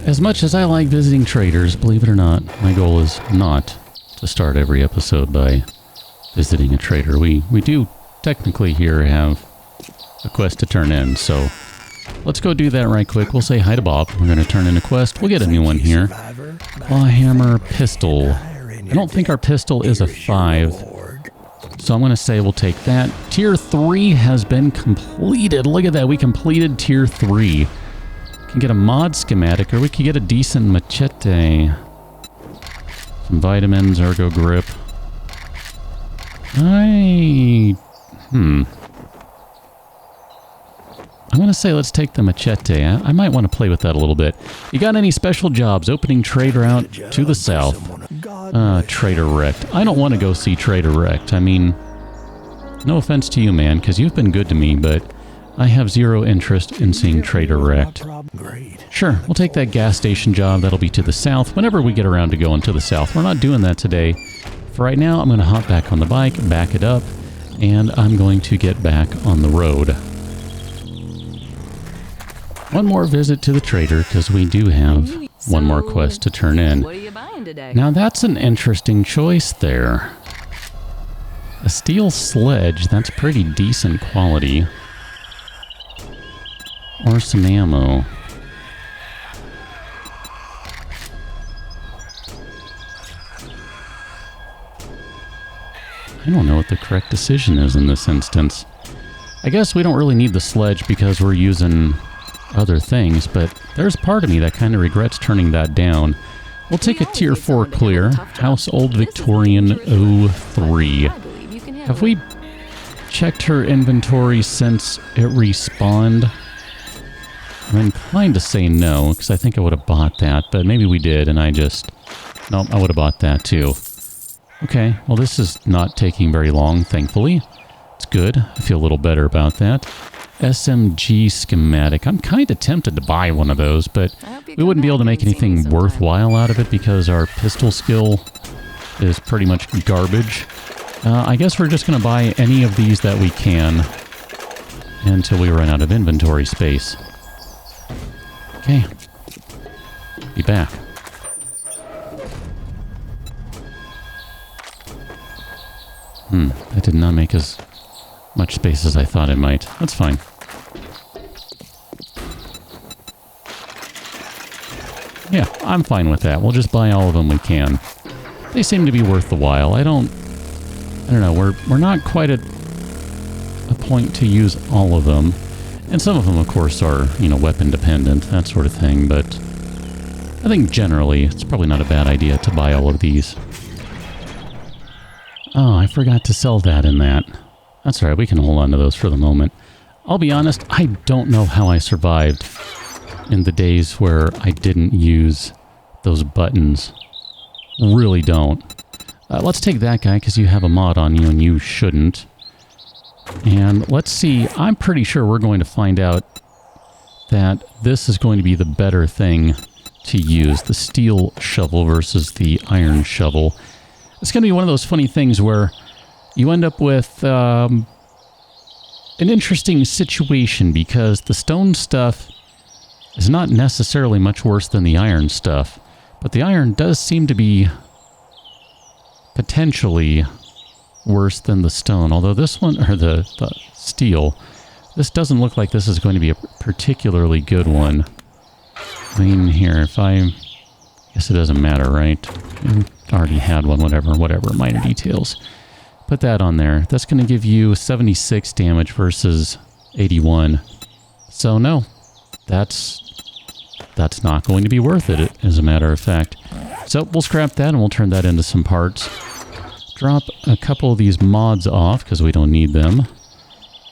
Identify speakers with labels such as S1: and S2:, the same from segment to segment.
S1: As much as I like visiting traders, believe it or not, my goal is not to start every episode by visiting a trader. We do technically here have a quest to turn in, so let's go do that right quick. We'll say hi to Bob. We're going to turn in a quest. We'll get a new one here. Clawhammer pistol. I don't think our pistol is a 5, so I'm going to say we'll take that. Tier 3 has been completed. Look at that. We completed Tier 3. Can get a mod schematic, or we could get a decent machete. Some vitamins, ergo grip. I'm going to say let's take the machete. I might want to play with that a little bit. You got any special jobs? Opening trade route to the south. Trader wrecked. I don't want to go see Trader wrecked. I mean, no offense to you, man, because you've been good to me, but I have zero interest in seeing Trader wrecked. Sure, we'll take that gas station job. That'll be to the south whenever we get around to going to the south. We're not doing that today. For right now, I'm going to hop back on the bike, back it up, and I'm going to get back on the road. One more visit to the trader, because we do have one more quest to turn in.
S2: What are you buying today?
S1: Now that's an interesting choice there. A steel sledge, that's pretty decent quality. Or some ammo. I don't know what the correct decision is in this instance. I guess we don't really need the sledge because we're using other things, but there's part of me that kind of regrets turning that down. We'll take a Tier 4 clear. House Old Victorian 03. Have we checked her inventory since it respawned? I'm inclined to say no, because I think I would have bought that, but maybe we did, and I just... Nope, I would have bought that too. Okay, well this is not taking very long, thankfully. It's good. I feel a little better about that. SMG schematic. I'm kind of tempted to buy one of those, but we wouldn't be able to make anything worthwhile out of it because our pistol skill is pretty much garbage. I guess we're just going to buy any of these that we can until we run out of inventory space. Okay. Be back. That did not make as much space as I thought it might. That's fine. Yeah, I'm fine with that. We'll just buy all of them we can. They seem to be worth the while. I don't know. We're not quite at a point to use all of them. And some of them, of course, are, you know, weapon dependent, that sort of thing, but I think generally it's probably not a bad idea to buy all of these. Oh, I forgot to sell that in that. That's all right, we can hold on to those for the moment. I'll be honest, I don't know how I survived in the days where I didn't use those buttons. Really don't. Let's take that guy, because you have a mod on you and you shouldn't. And let's see, I'm pretty sure we're going to find out that this is going to be the better thing to use. The steel shovel versus the iron shovel. It's going to be one of those funny things where you end up with an interesting situation because the stone stuff is not necessarily much worse than the iron stuff. But the iron does seem to be potentially worse than the stone. Although this one, or the steel, this doesn't look like this is going to be a particularly good one. I mean, here, if I guess it doesn't matter, right? Already had one, whatever, minor details. Put that on there. That's going to give you 76 damage versus 81. So no, that's not going to be worth it, as a matter of fact. So we'll scrap that and we'll turn that into some parts. Drop a couple of these mods off because we don't need them.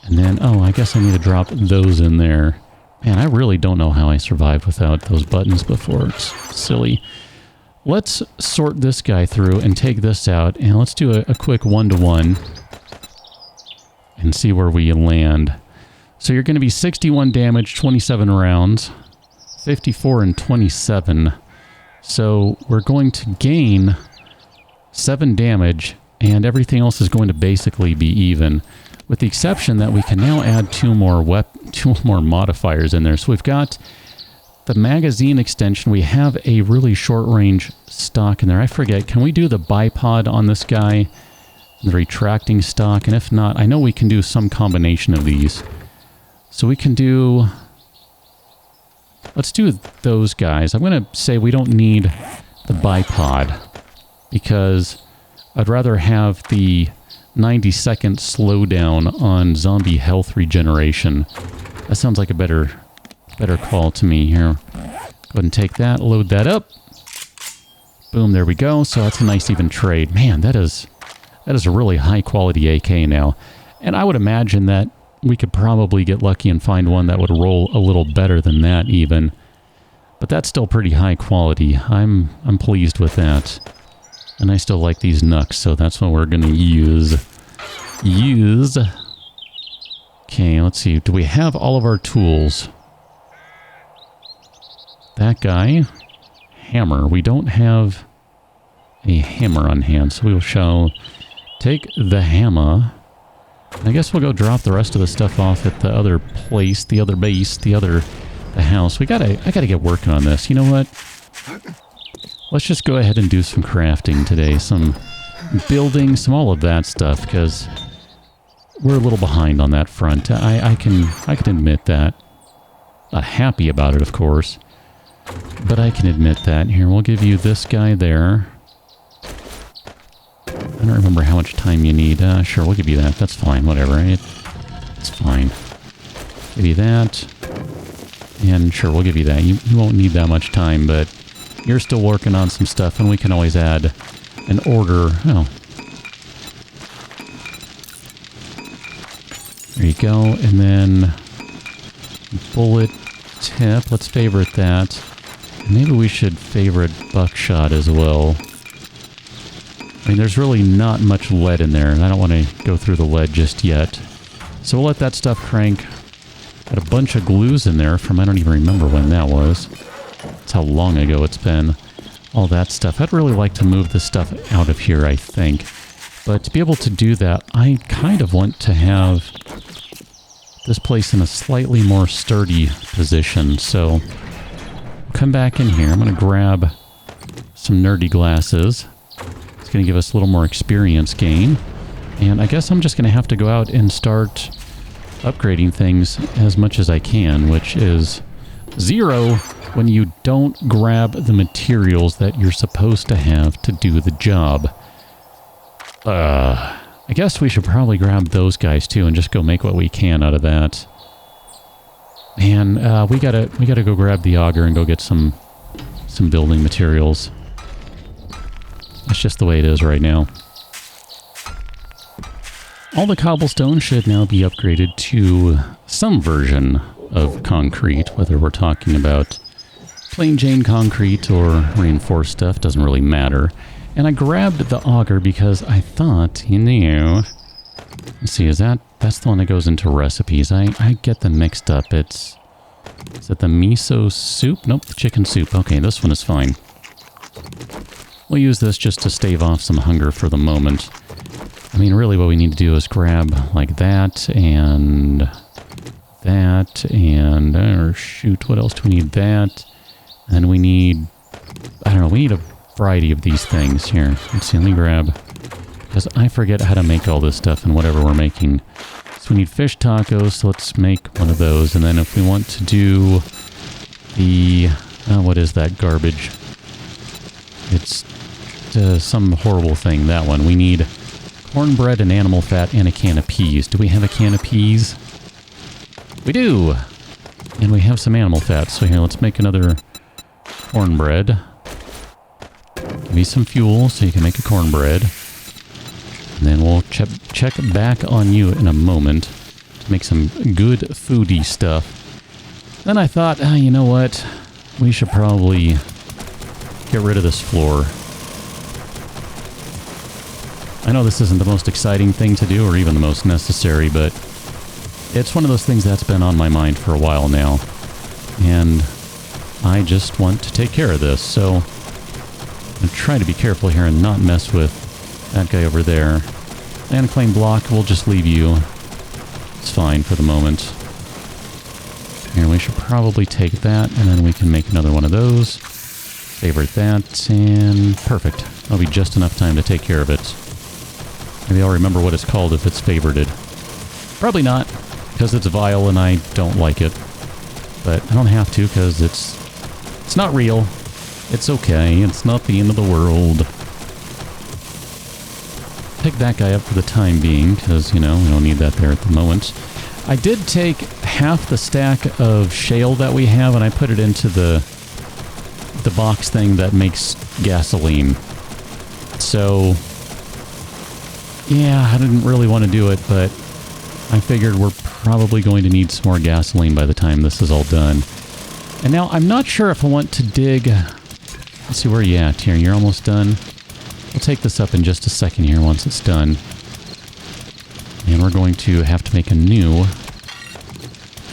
S1: And then, oh, I guess I need to drop those in there. Man, I really don't know how I survived without those buttons before. It's silly. Let's sort this guy through and take this out, and let's do a quick 1-to-1 and see where we land. So you're going to be 61 damage, 27 rounds, 54 and 27. So we're going to gain 7 damage, and everything else is going to basically be even, with the exception that we can now add two more modifiers in there. So we've got the magazine extension, we have a really short-range stock in there. I forget, can we do the bipod on this guy? The retracting stock? And if not, I know we can do some combination of these. So we can do... Let's do those guys. I'm going to say we don't need the bipod because I'd rather have the 90-second slowdown on zombie health regeneration. That sounds like a better call to me here. Go ahead and take that, load that up. Boom, there we go. So that's a nice even trade. Man, that is a really high quality AK now. And I would imagine that we could probably get lucky and find one that would roll a little better than that even. But that's still pretty high quality. I'm pleased with that. And I still like these knucks, so that's what we're gonna use. Okay, let's see. Do we have all of our tools? That guy. Hammer. We don't have a hammer on hand, so we shall take the hammer. I guess we'll go drop the rest of the stuff off at the other place, the other base, the house. I gotta get working on this. You know what? Let's just go ahead and do some crafting today. Some building, some all of that stuff, because we're a little behind on that front. I can admit that. Not happy about it, of course. But I can admit that. Here, we'll give you this guy there. I don't remember how much time you need. Sure, we'll give you that. That's fine, whatever. It's fine. Give you that. And sure, we'll give you that. You won't need that much time, but you're still working on some stuff, and we can always add an order. Oh. There you go. And then bullet tip. Let's favorite that. Maybe we should favorite buckshot as well. I mean, there's really not much lead in there, and I don't want to go through the lead just yet. So we'll let that stuff crank. Got a bunch of glues in there from, I don't even remember when that was. That's how long ago it's been. All that stuff. I'd really like to move this stuff out of here, I think. But to be able to do that, I kind of want to have this place in a slightly more sturdy position. So come back in here. I'm going to grab some nerdy glasses. It's going to give us a little more experience gain. And I guess I'm just going to have to go out and start upgrading things as much as I can, which is 0 when you don't grab the materials that you're supposed to have to do the job. I guess we should probably grab those guys too and just go make what we can out of that. Man, we gotta go grab the auger and go get some building materials. That's just the way it is right now. All the cobblestone should now be upgraded to some version of concrete, whether we're talking about plain Jane concrete or reinforced stuff, doesn't really matter. And I grabbed the auger because I thought, you know... Let's see, that's the one that goes into recipes. I get them mixed up. Is it the miso soup? Nope, the chicken soup. Okay, this one is fine. We'll use this just to stave off some hunger for the moment. I mean, really what we need to do is grab like that, and... or shoot, what else do we need? That, and we need... I don't know, we need a variety of these things. Here, let's see, let me grab... because I forget how to make all this stuff and whatever we're making. So we need fish tacos, so let's make one of those. And then if we want to do the... what is that garbage? It's some horrible thing, that one. We need cornbread and animal fat and a can of peas. Do we have a can of peas? We do! And we have some animal fat. So here, let's make another cornbread. Give me some fuel so you can make a cornbread. And then we'll check back on you in a moment to make some good foodie stuff. Then I thought, you know what? We should probably get rid of this floor. I know this isn't the most exciting thing to do or even the most necessary, but it's one of those things that's been on my mind for a while now. And I just want to take care of this, so I'm going to try to be careful here and not mess with that guy over there. Land claim block, we'll just leave you. It's fine for the moment. And we should probably take that, and then we can make another one of those. Favorite that, and perfect. That'll be just enough time to take care of it. Maybe I'll remember what it's called if it's favorited. Probably not, because it's vile and I don't like it. But I don't have to, because it's not real. It's okay. It's not the end of the world. Pick that guy up for the time being, because, you know, we don't need that there at the moment. I did take half the stack of shale that we have, and I put it into the box thing that makes gasoline. So, yeah, I didn't really want to do it, but I figured we're probably going to need some more gasoline by the time this is all done. And now, I'm not sure if I want to dig... Let's see, where are you at here? You're almost done? We'll take this up in just a second here once it's done. And we're going to have to make a new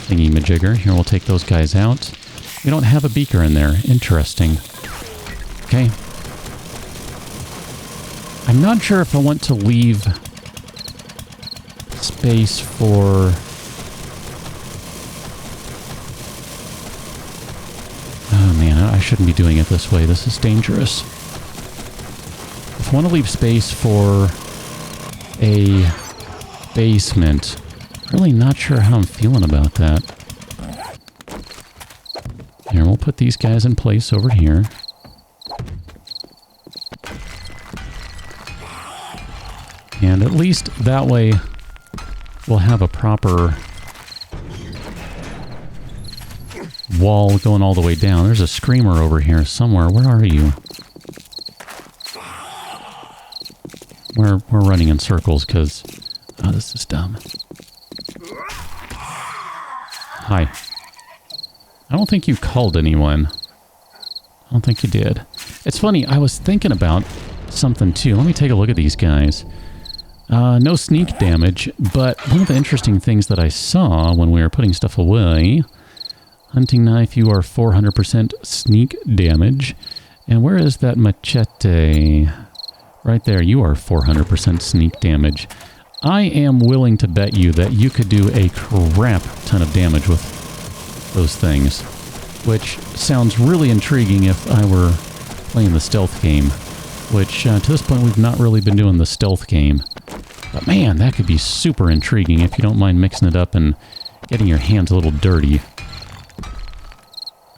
S1: thingy-majigger. Here, we'll take those guys out. We don't have a beaker in there. Interesting. Okay. I'm not sure if I want to leave space for... Oh man, I shouldn't be doing it this way. This is dangerous. If I want to leave space for a basement, really not sure how I'm feeling about that. Here, we'll put these guys in place over here. And at least that way we'll have a proper wall going all the way down. There's a screamer over here somewhere. Where are you? We're running in circles because... Oh, this is dumb. Hi. I don't think you called anyone. I don't think you did. It's funny, I was thinking about something too. Let me take a look at these guys. No sneak damage, but one of the interesting things that I saw when we were putting stuff away... Hunting knife, you are 400% sneak damage. And where is that machete? Right there, you are 400% sneak damage. I am willing to bet you that you could do a crap ton of damage with those things. Which sounds really intriguing if I were playing the stealth game. Which, to this point, we've not really been doing the stealth game. But man, that could be super intriguing if you don't mind mixing it up and getting your hands a little dirty.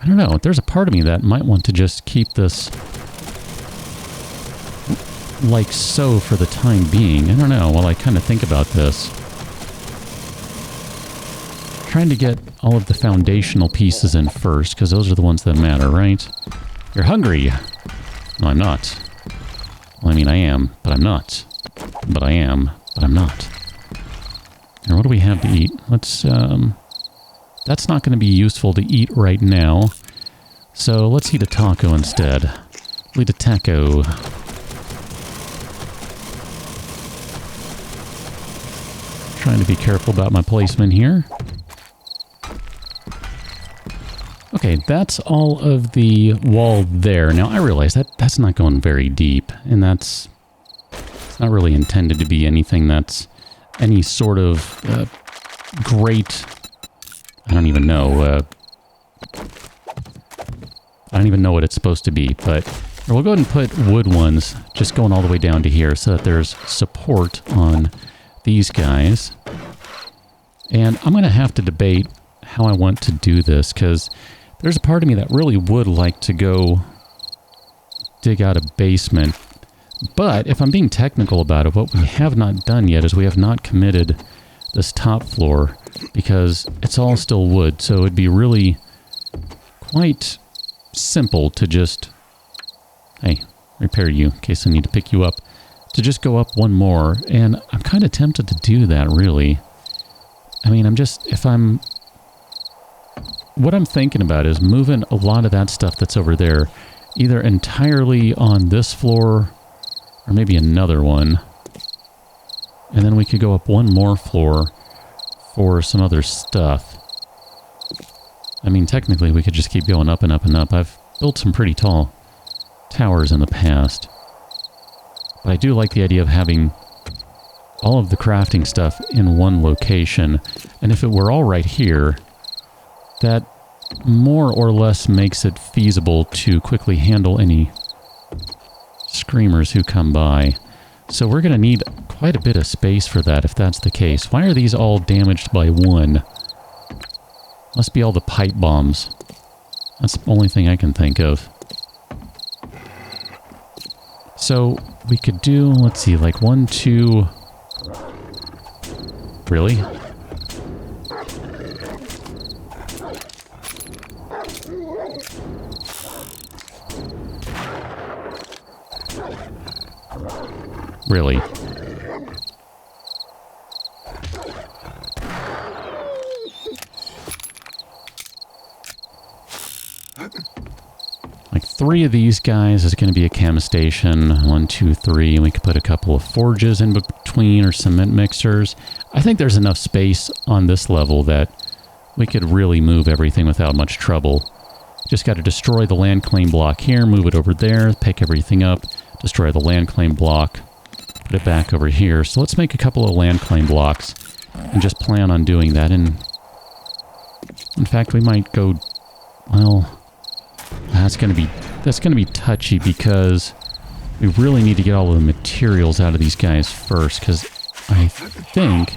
S1: I don't know, there's a part of me that might want to just keep this like so for the time being. I don't know, while I kind of think about this. Trying to get all of the foundational pieces in first, because those are the ones that matter, right? You're hungry! No, I'm not. Well, I mean, I am, but I'm not. But I am, but I'm not. And what do we have to eat? Let's, that's not going to be useful to eat right now. So let's eat a taco instead. We'll eat a taco. Trying to be careful about my placement here. Okay, that's all of the wall there. Now I realize that that's not going very deep, and it's not really intended to be anything that's any sort of great... I don't even know. I don't even know what it's supposed to be, but we'll go ahead and put wood ones just going all the way down to here so that there's support on these guys. And I'm going to have to debate how I want to do this, because there's a part of me that really would like to go dig out a basement. But if I'm being technical about it, what we have not done yet is we have not committed this top floor, because it's all still wood, so it'd be really quite simple to just, hey, repair you in case I need to pick you up, to just go up one more, and I'm kind of tempted to do that, really. I mean, what I'm thinking about is moving a lot of that stuff that's over there, either entirely on this floor, or maybe another one. And then we could go up one more floor for some other stuff. I mean, technically, we could just keep going up and up and up. I've built some pretty tall towers in the past. But I do like the idea of having all of the crafting stuff in one location. And if it were all right here, that more or less makes it feasible to quickly handle any screamers who come by. So we're going to need quite a bit of space for that if that's the case. Why are these all damaged by 1? Must be all the pipe bombs. That's the only thing I can think of. So we could do, let's see, like 1, 2... Really? Really? Like 3 of these guys is going to be a chem station. 1, 2, 3. And we could put a couple of forges in between or cement mixers. I think there's enough space on this level that we could really move everything without much trouble. Just got to destroy the land claim block here, move it over there, pick everything up, destroy the land claim block, put it back over here. So let's make a couple of land claim blocks and just plan on doing that. And in fact, we might go, well, that's going to be touchy because we really need to get all of the materials out of these guys first, because I think,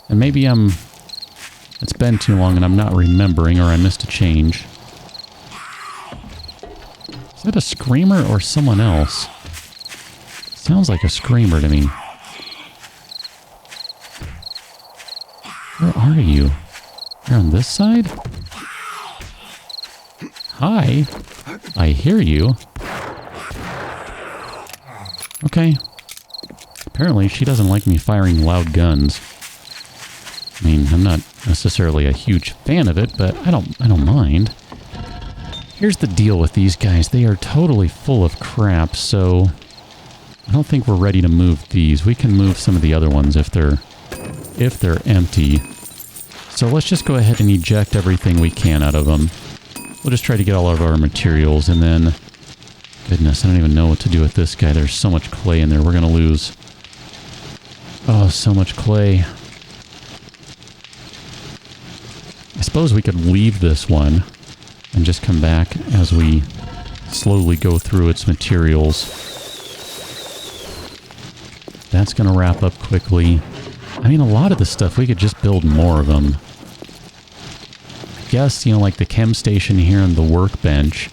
S1: and maybe it's been too long and I'm not remembering, or I missed a change. Is that a screamer or someone else? Sounds like a screamer to me. Where are you? You're on this side? Hi. I hear you. Okay. Apparently she doesn't like me firing loud guns. I mean, I'm not necessarily a huge fan of it, but I don't mind. Here's the deal with these guys. They are totally full of crap, so I don't think we're ready to move these. We can move some of the other ones if they're empty. So let's just go ahead and eject everything we can out of them. We'll just try to get all of our materials, and then... Goodness, I don't even know what to do with this guy. There's so much clay in there. We're going to lose... Oh, so much clay. I suppose we could leave this one and just come back as we slowly go through its materials. That's going to wrap up quickly. I mean, a lot of the stuff, we could just build more of them. I guess, you know, like the chem station here and the workbench,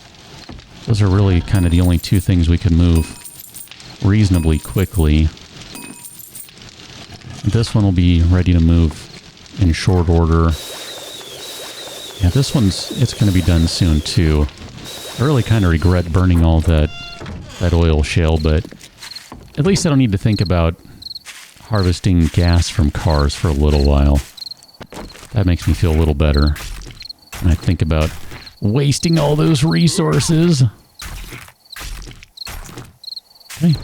S1: those are really kind of the only 2 things we could move reasonably quickly. This one will be ready to move in short order. Yeah, this one's, it's going to be done soon too. I really kind of regret burning all that oil shale, but at least I don't need to think about harvesting gas from cars for a little while. That makes me feel a little better when I think about wasting all those resources. Okay.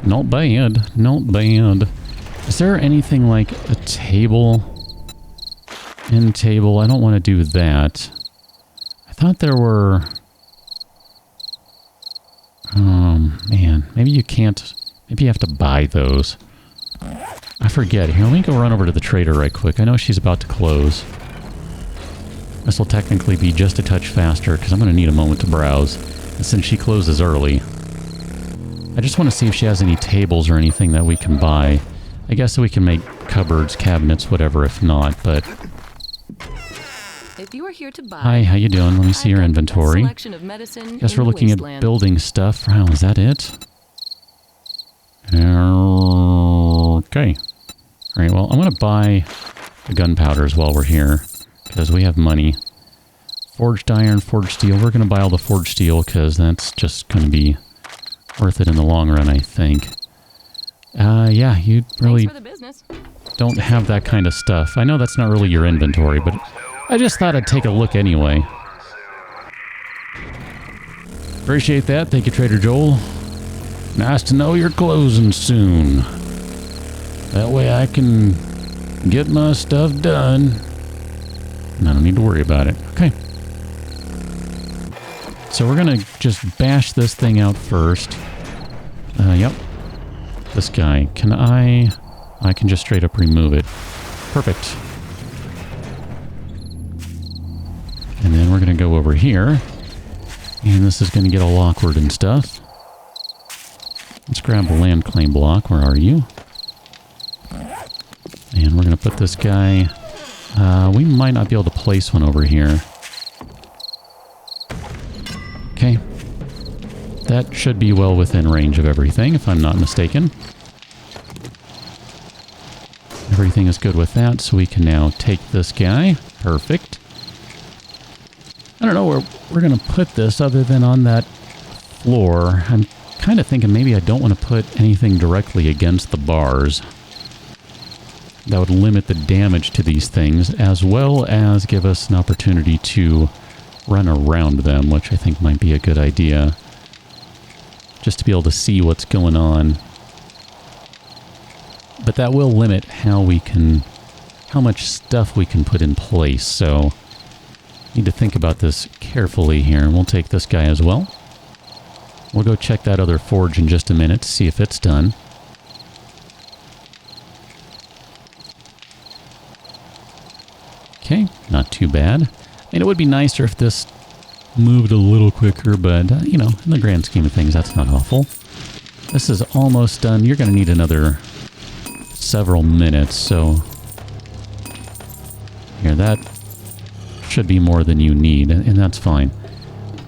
S1: Not bad. Not bad. Is there anything like a table? End table? I don't want to do that. I thought there were... man. Maybe you can't... Maybe you have to buy those. I forget. Here, let me go run over to the trader right quick. I know she's about to close. This will technically be just a touch faster, because I'm going to need a moment to browse. And since she closes early, I just want to see if she has any tables or anything that we can buy. I guess we can make cupboards, cabinets, whatever, if not, but...
S2: If you are here to buy,
S1: hi, how you doing? Let me see your inventory. Guess we're looking at building stuff. Wow, is that it? Okay. Alright, well, I'm going to buy the gunpowders while we're here, because we have money. Forged iron, forged steel. We're going to buy all the forged steel, because that's just going to be worth it in the long run, I think. Yeah, you really don't have that kind of stuff. I know that's not really your inventory, but I just thought I'd take a look anyway. Appreciate that. Thank you, Trader Joel. Nice to know you're closing soon. That way I can get my stuff done. And I don't need to worry about it. Okay. So we're going to just bash this thing out first. Yep. This guy. Can I can just straight up remove it. Perfect. And we're going to go over here. And this is going to get all awkward and stuff. Let's grab the land claim block. Where are you? And we're going to put this guy... we might not be able to place one over here. Okay. That should be well within range of everything, if I'm not mistaken. Everything is good with that, so we can now take this guy. Perfect. I don't know where we're going to put this other than on that floor. I'm kind of thinking maybe I don't want to put anything directly against the bars. That would limit the damage to these things, as well as give us an opportunity to run around them, which I think might be a good idea. Just to be able to see what's going on. But that will limit how much stuff we can put in place, so need to think about this carefully here. And we'll take this guy as well. We'll go check that other forge in just a minute to see if it's done. Okay, not too bad. I mean, it would be nicer if this moved a little quicker, but, you know, in the grand scheme of things, that's not awful. This is almost done. You're going to need another several minutes, so... Here, that should be more than you need, and that's fine.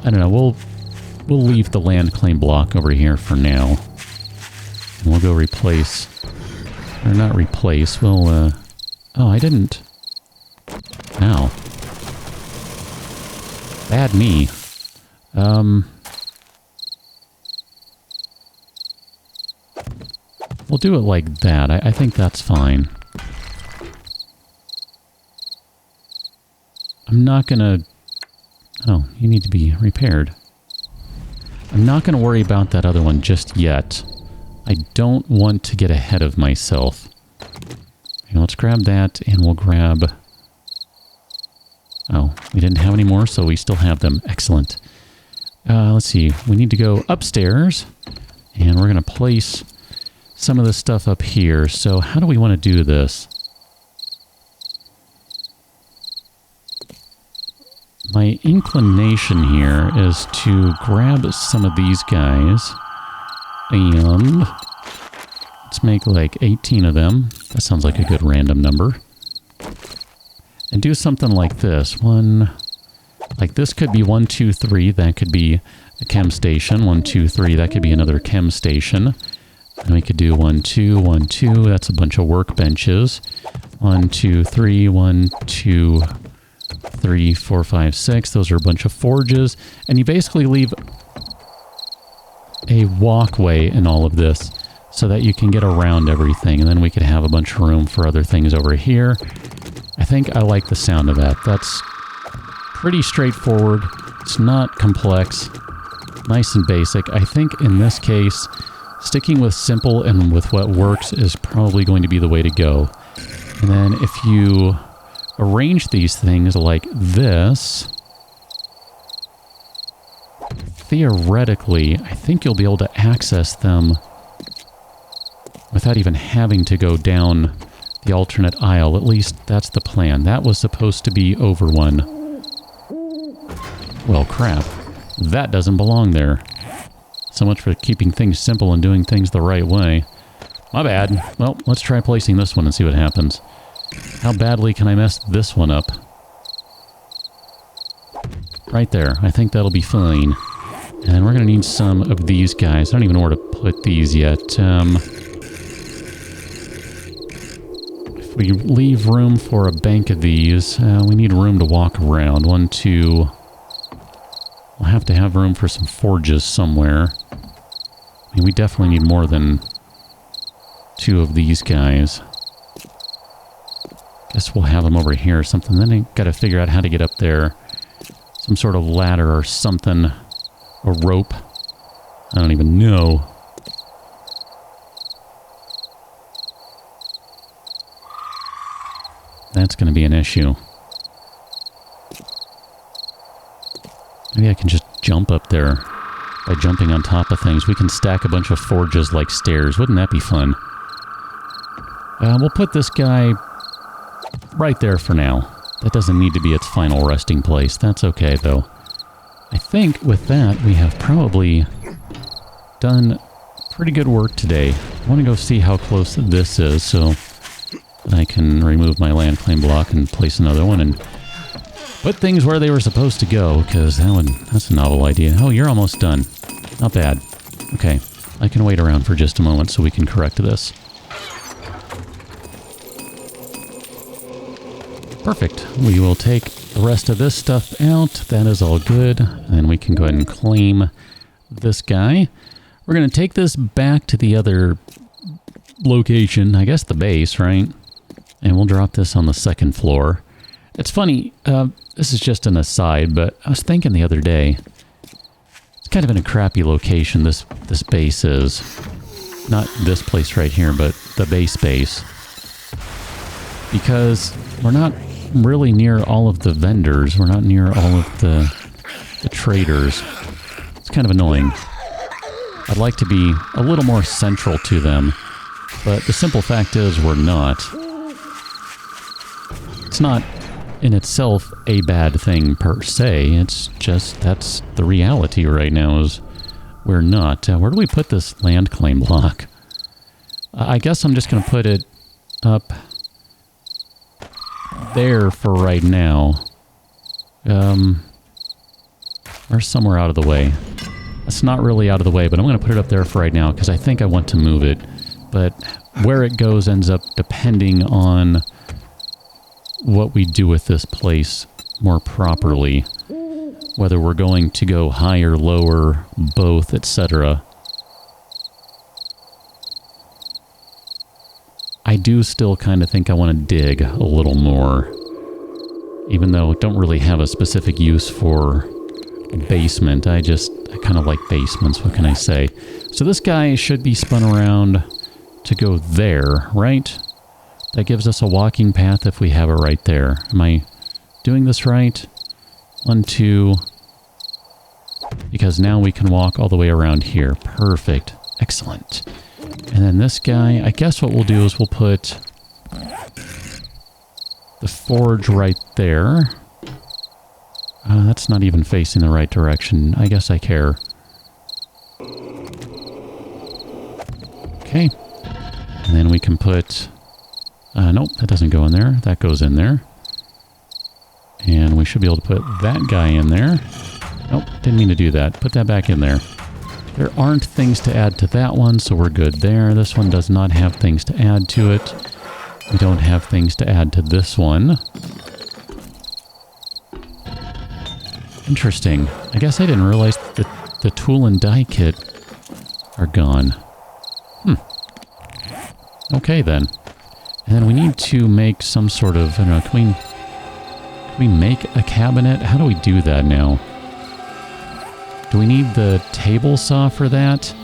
S1: I don't know, we'll leave the land claim block over here for now. And we'll go replace... Or not replace, we'll, Oh, I didn't... Ow. Bad me. We'll do it like that. I think that's fine. I'm not gonna... Oh, you need to be repaired. I'm not gonna worry about that other one just yet. I don't want to get ahead of myself. Okay, let's grab that, and we'll grab... Oh, we didn't have any more, so we still have them. Excellent. Let's see. We need to go upstairs, and we're going to place some of this stuff up here. So how do we want to do this? My inclination here is to grab some of these guys, and let's make like 18 of them. That sounds like a good random number. And do something like this. Like this could be 1, 2, 3. That could be a chem station. 1, 2, 3. That could be another chem station. And we could do 1, 2, 1, 2. That's a bunch of workbenches. 1, 2, 3. 1, 2, 3, 4, 5, 6. Those are a bunch of forges. And you basically leave a walkway in all of this so that you can get around everything. And then we could have a bunch of room for other things over here. I think I like the sound of that. That's pretty straightforward. It's not complex. Nice and basic. I think in this case, sticking with simple and with what works is probably going to be the way to go. And then if you arrange these things like this, theoretically, I think you'll be able to access them without even having to go down the alternate aisle. At least that's the plan. That was supposed to be overrun. Well, crap. That doesn't belong there. So much for keeping things simple and doing things the right way. My bad. Well, let's try placing this one and see what happens. How badly can I mess this one up? Right there. I think that'll be fine. And we're going to need some of these guys. I don't even know where to put these yet. If we leave room for a bank of these, we need room to walk around. 1, 2... We'll have to have room for some forges somewhere. I mean, we definitely need more than 2 of these guys. Guess we'll have them over here or something. Then I gotta figure out how to get up there. Some sort of ladder or something. A rope. I don't even know. That's gonna be an issue. Maybe I can just jump up there by jumping on top of things. We can stack a bunch of forges like stairs. Wouldn't that be fun? We'll put this guy right there for now. That doesn't need to be its final resting place. That's okay, though. I think with that, we have probably done pretty good work today. I want to go see how close this is, so that I can remove my land claim block and place another one and put things where they were supposed to go, because that's a novel idea. Oh, you're almost done. Not bad. Okay, I can wait around for just a moment so we can correct this. Perfect. We will take the rest of this stuff out. That is all good. And then we can go ahead and claim this guy. We're going to take this back to the other location, I guess the base, right? And we'll drop this on the second floor. It's funny, this is just an aside, but I was thinking the other day, it's kind of in a crappy location, this base is. Not this place right here, but the base. Because we're not really near all of the vendors. We're not near all of the traders. It's kind of annoying. I'd like to be a little more central to them, but the simple fact is we're not. It's not in itself a bad thing per se. It's just that's the reality right now is we're not. Where do we put this land claim block? I guess I'm just going to put it up there for right now. Or somewhere out of the way. It's not really out of the way, but I'm going to put it up there for right now because I think I want to move it. But where it goes ends up depending on what we do with this place more properly. Whether we're going to go higher, lower, both, etc. I do still kind of think I want to dig a little more. Even though I don't really have a specific use for a basement. I kind of like basements, what can I say? So this guy should be spun around to go there, right? That gives us a walking path if we have it right there. Am I doing this right? 1, 2. Because now we can walk all the way around here. Perfect. Excellent. And then this guy, I guess what we'll do is we'll put the forge right there. That's not even facing the right direction. I guess I care. Okay. And then we can put... nope, that doesn't go in there. That goes in there. And we should be able to put that guy in there. Nope, didn't mean to do that. Put that back in there. There aren't things to add to that one, so we're good there. This one does not have things to add to it. We don't have things to add to this one. Interesting. I guess I didn't realize that the tool and die kit are gone. Okay, then. And then we need to make some sort of... I don't know, can we make a cabinet? How do we do that now? Do we need the table saw for that?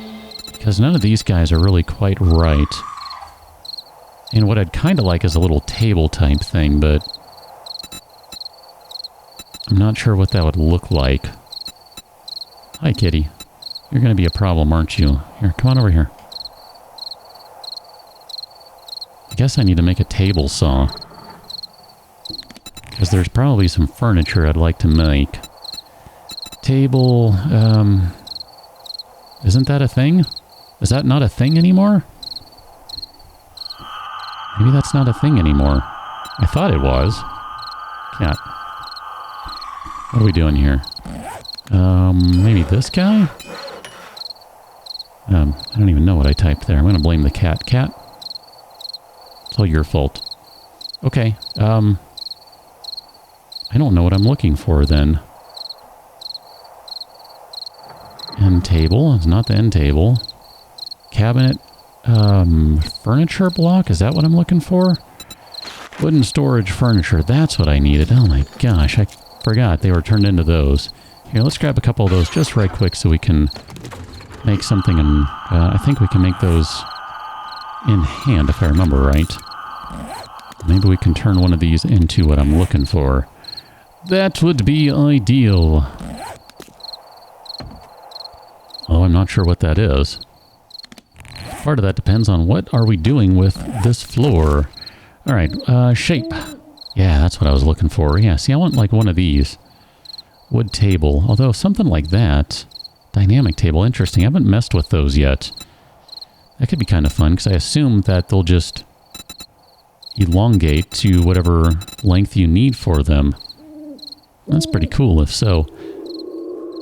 S1: Because none of these guys are really quite right. And what I'd kind of like is a little table type thing, but... I'm not sure what that would look like. Hi, kitty. You're going to be a problem, aren't you? Here, come on over here. I guess I need to make a table saw. Because there's probably some furniture I'd like to make. Table, isn't that a thing? Is that not a thing anymore? Maybe that's not a thing anymore. I thought it was. Cat. What are we doing here? Maybe this guy? I don't even know what I typed there. I'm going to blame the cat. Cat? It's all your fault. Okay, I don't know what I'm looking for then. End table. It's not the end table. Cabinet. Furniture block? Is that what I'm looking for? Wooden storage furniture. That's what I needed. Oh my gosh. I forgot they were turned into those. Here, let's grab a couple of those just right quick so we can make something. And I think we can make those in hand if I remember right. Maybe we can turn one of these into what I'm looking for. That would be ideal. Oh, I'm not sure what that is. Part of that depends on what are we doing with this floor. Alright, shape. Yeah, that's what I was looking for. Yeah, see, I want like one of these. Wood table. Although something like that. Dynamic table. Interesting. I haven't messed with those yet. That could be kind of fun, because I assume that they'll just elongate to whatever length you need for them. That's pretty cool, if so.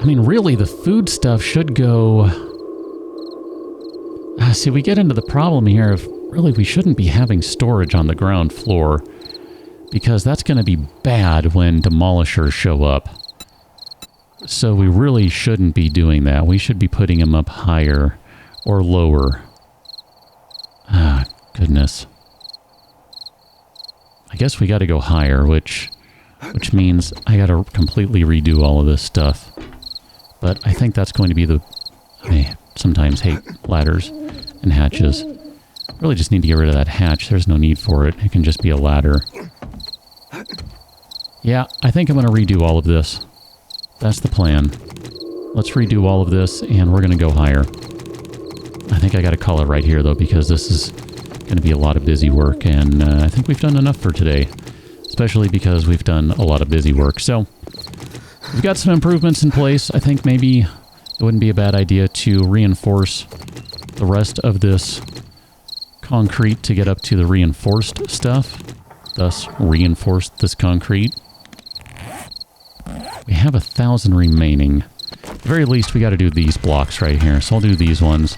S1: I mean, really, the food stuff should go... see, we get into the problem here of, really, we shouldn't be having storage on the ground floor, because that's going to be bad when demolishers show up. So we really shouldn't be doing that. We should be putting them up higher or lower. Ah, goodness. I guess we got to go higher, which means I got to completely redo all of this stuff. But I think that's going to be the... I sometimes hate ladders and hatches. Really just need to get rid of that hatch. There's no need for it. It can just be a ladder. Yeah, I think I'm going to redo all of this. That's the plan. Let's redo all of this, and we're going to go higher. I think I got to call it right here, though, because this is going to be a lot of busy work, and I think we've done enough for today, especially because we've done a lot of busy work. So, we've got some improvements in place. I think maybe it wouldn't be a bad idea to reinforce the rest of this concrete to get up to the reinforced stuff, thus reinforce this concrete. We have 1,000 remaining. At the very least, we got to do these blocks right here, so I'll do these ones.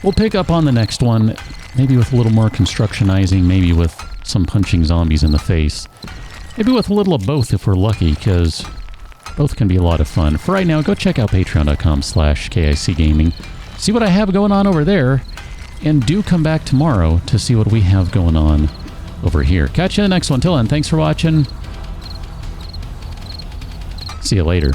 S1: We'll pick up on the next one, maybe with a little more constructionizing, maybe with some punching zombies in the face. Maybe with a little of both if we're lucky, because both can be a lot of fun. For right now, go check out patreon.com/KICgaming. See what I have going on over there, and do come back tomorrow to see what we have going on over here. Catch you in the next one. Till then, thanks for watching. See you later.